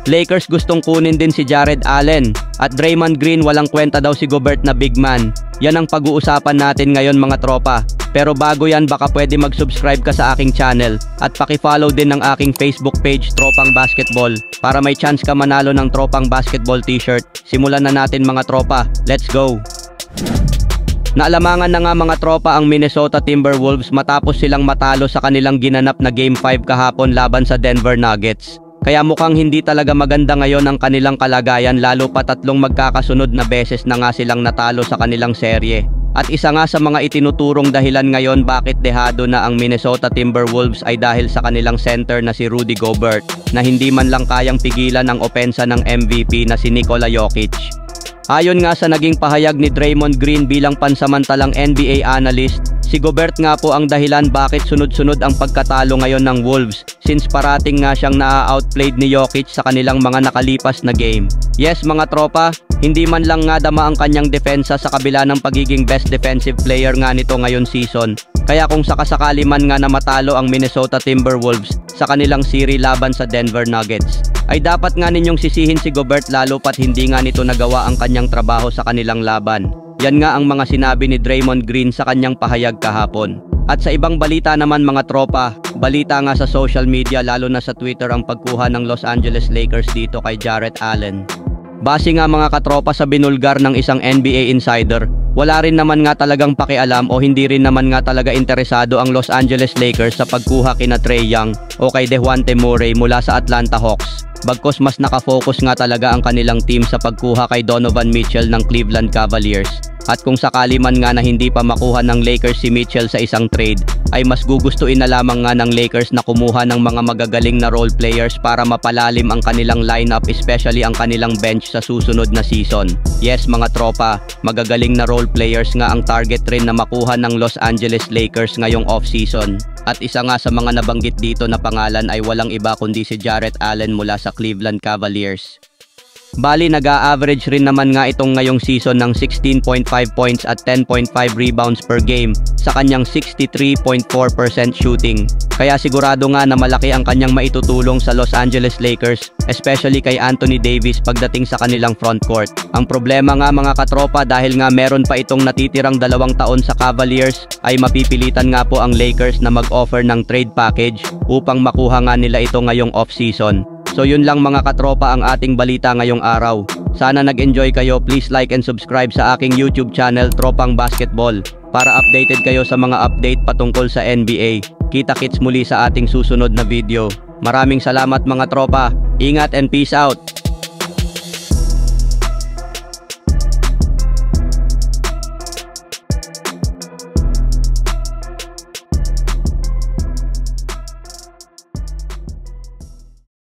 Lakers gustong kunin din si Jarrett Allen at Draymond Green, walang kwenta daw si Gobert na big man. Yan ang pag-uusapan natin ngayon mga tropa. Pero bago yan, baka pwede mag-subscribe ka sa aking channel at paki-follow din ng aking Facebook page Tropang Basketball para may chance ka manalo ng Tropang Basketball t-shirt. Simulan na natin mga tropa, let's go! Naalamangan na nga mga tropa ang Minnesota Timberwolves matapos silang matalo sa kanilang ginanap na Game 5 kahapon laban sa Denver Nuggets. Kaya mukhang hindi talaga maganda ngayon ang kanilang kalagayan, lalo pa tatlong magkakasunod na beses na nga silang natalo sa kanilang serye. At isa nga sa mga itinuturong dahilan ngayon bakit dehado na ang Minnesota Timberwolves ay dahil sa kanilang center na si Rudy Gobert na hindi man lang kayang pigilan ang opensa ng MVP na si Nikola Jokic. Ayon nga sa naging pahayag ni Draymond Green bilang pansamantalang NBA analyst, si Gobert nga po ang dahilan bakit sunod-sunod ang pagkatalo ngayon ng Wolves since parating nga siyang na-outplayed ni Jokic sa kanilang mga nakalipas na game. Yes mga tropa, hindi man lang nga dama ang kanyang depensa sa kabila ng pagiging best defensive player nga nito ngayon season. Kaya kung sakasakali man nga na matalo ang Minnesota Timberwolves sa kanilang series laban sa Denver Nuggets, ay dapat nga ninyong sisihin si Gobert lalo pat hindi nga nito nagawa ang kanyang trabaho sa kanilang laban. Yan nga ang mga sinabi ni Draymond Green sa kanyang pahayag kahapon. At sa ibang balita naman mga tropa, balita nga sa social media lalo na sa Twitter ang pagkuha ng Los Angeles Lakers dito kay Jarrett Allen. Base nga mga katropa sa binulgar ng isang NBA insider, wala rin naman nga talagang pakialam o hindi rin naman nga talaga interesado ang Los Angeles Lakers sa pagkuha kina Trae Young o kay Dejounte Murray mula sa Atlanta Hawks. Bagkus mas nakafocus nga talaga ang kanilang team sa pagkuha kay Donovan Mitchell ng Cleveland Cavaliers. At kung sakali man nga na hindi pa makuha ng Lakers si Mitchell sa isang trade, ay mas gugustuin na lamang nga ng Lakers na kumuha ng mga magagaling na role players para mapalalim ang kanilang lineup, especially ang kanilang bench sa susunod na season. Yes mga tropa, magagaling na role players nga ang target rin na makuha ng Los Angeles Lakers ngayong off-season. At isa nga sa mga nabanggit dito na pangalan ay walang iba kundi si Jarrett Allen mula sa Cleveland Cavaliers. Bali nag-a-average rin naman nga itong ngayong season ng 16.5 points at 10.5 rebounds per game sa kanyang 63.4% shooting. Kaya sigurado nga na malaki ang kanyang maitutulong sa Los Angeles Lakers, especially kay Anthony Davis pagdating sa kanilang frontcourt. Ang problema nga mga katropa, dahil nga meron pa itong natitirang 2 taon sa Cavaliers, ay mapipilitan nga po ang Lakers na mag-offer ng trade package upang makuha nga nila ito ngayong off-season. So yun lang mga katropa ang ating balita ngayong araw. Sana nag-enjoy kayo. Please like and subscribe sa aking YouTube channel Tropang Basketball para updated kayo sa mga update patungkol sa NBA. Kita-kits muli sa ating susunod na video. Maraming salamat mga tropa. Ingat and peace out.